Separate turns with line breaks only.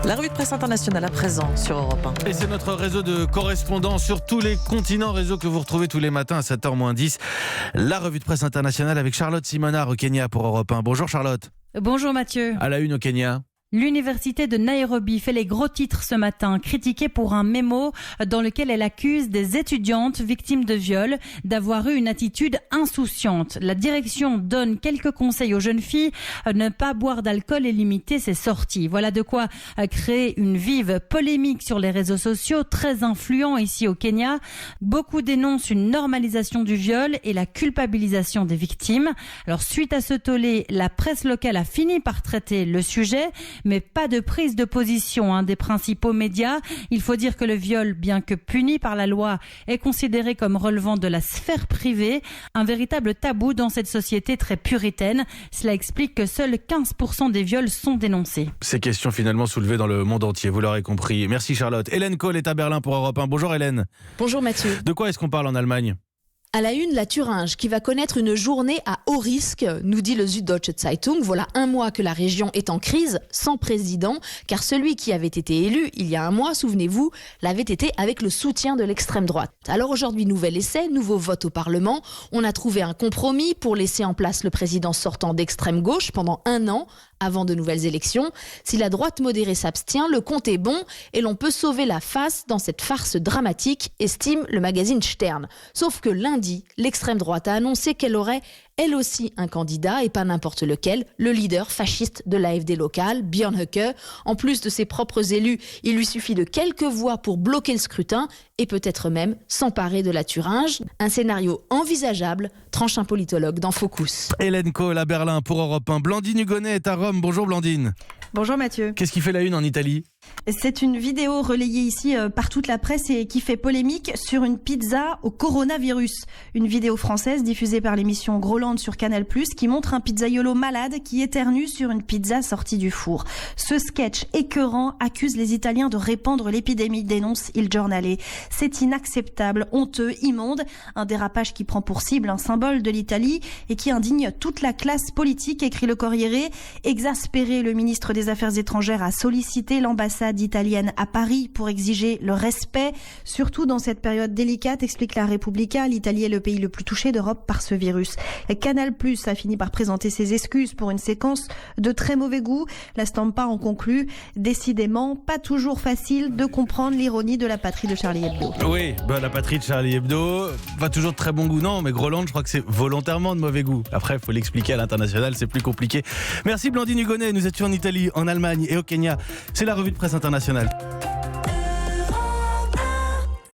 La revue de presse internationale à présent sur Europe 1.
Et c'est notre réseau de correspondants sur tous les continents, réseau que vous retrouvez tous les matins à 7h-10. La revue de presse internationale avec Charlotte Simonard au Kenya pour Europe 1. Bonjour Charlotte.
Bonjour Mathieu.
À la une au Kenya.
L'université de Nairobi fait les gros titres ce matin, critiquée pour un mémo dans lequel elle accuse des étudiantes victimes de viol d'avoir eu une attitude insouciante. La direction donne quelques conseils aux jeunes filles, ne pas boire d'alcool et limiter ses sorties. Voilà de quoi créer une vive polémique sur les réseaux sociaux, très influent ici au Kenya. Beaucoup dénoncent une normalisation du viol et la culpabilisation des victimes. Alors suite à ce tollé, la presse locale a fini par traiter le sujet, mais pas de prise de position des principaux médias. Il faut dire que le viol, bien que puni par la loi, est considéré comme relevant de la sphère privée, un véritable tabou dans cette société très puritaine. Cela explique que seuls 15% des viols sont dénoncés.
Ces questions finalement soulevées dans le monde entier, vous l'aurez compris. Merci Charlotte. Hélène Kohl est à Berlin pour Europe 1. Bonjour Hélène.
Bonjour Mathieu.
De quoi est-ce qu'on parle en Allemagne ?
À la une, la Thuringe, qui va connaître une journée à haut risque, nous dit le Süddeutsche Zeitung. Voilà un mois que la région est en crise, sans président, car celui qui avait été élu il y a un mois, souvenez-vous, l'avait été avec le soutien de l'extrême droite. Alors aujourd'hui, nouvel essai, nouveau vote au Parlement. On a trouvé un compromis pour laisser en place le président sortant d'extrême gauche pendant un an, avant de nouvelles élections. Si la droite modérée s'abstient, le compte est bon et l'on peut sauver la face dans cette farce dramatique, estime le magazine Stern. Sauf que lundi, l'extrême droite a annoncé qu'elle aurait elle aussi un candidat et pas n'importe lequel, le leader fasciste de l'AfD locale, Björn Höcke. En plus de ses propres élus, il lui suffit de quelques voix pour bloquer le scrutin et peut-être même s'emparer de la Thuringe. Un scénario envisageable, tranche un politologue dans Focus.
Hélène Kohl à Berlin pour Europe 1. Blandine Hugonnet est à Rome. Bonjour Blandine.
Bonjour Mathieu.
Qu'est-ce qui fait la une en Italie ?
C'est une vidéo relayée ici par toute la presse et qui fait polémique sur une pizza au coronavirus. Une vidéo française diffusée par l'émission Groland sur Canal+, qui montre un pizzaiolo malade qui éternue sur une pizza sortie du four. Ce sketch écœurant accuse les Italiens de répandre l'épidémie, dénonce Il Giornale. C'est inacceptable, honteux, immonde. Un dérapage qui prend pour cible un symbole de l'Italie et qui indigne toute la classe politique, écrit le Corriere. Exaspéré, le ministre des Affaires étrangères a sollicité l'ambassade italienne à Paris pour exiger le respect, surtout dans cette période délicate, explique la Repubblica. L'Italie est le pays le plus touché d'Europe par ce virus. Canal+ a fini par présenter ses excuses pour une séquence de très mauvais goût. La Stampa en conclut, décidément pas toujours facile de comprendre l'ironie de la patrie de Charlie Hebdo.
Oui, la patrie de Charlie Hebdo, pas toujours de très bon goût, non, mais Groland, je crois que c'est volontairement de mauvais goût. Après, il faut l'expliquer à l'international, c'est plus compliqué. Merci Blandine Hugonnet, nous étions en Italie, en Allemagne et au Kenya. C'est la revue de presse internationale.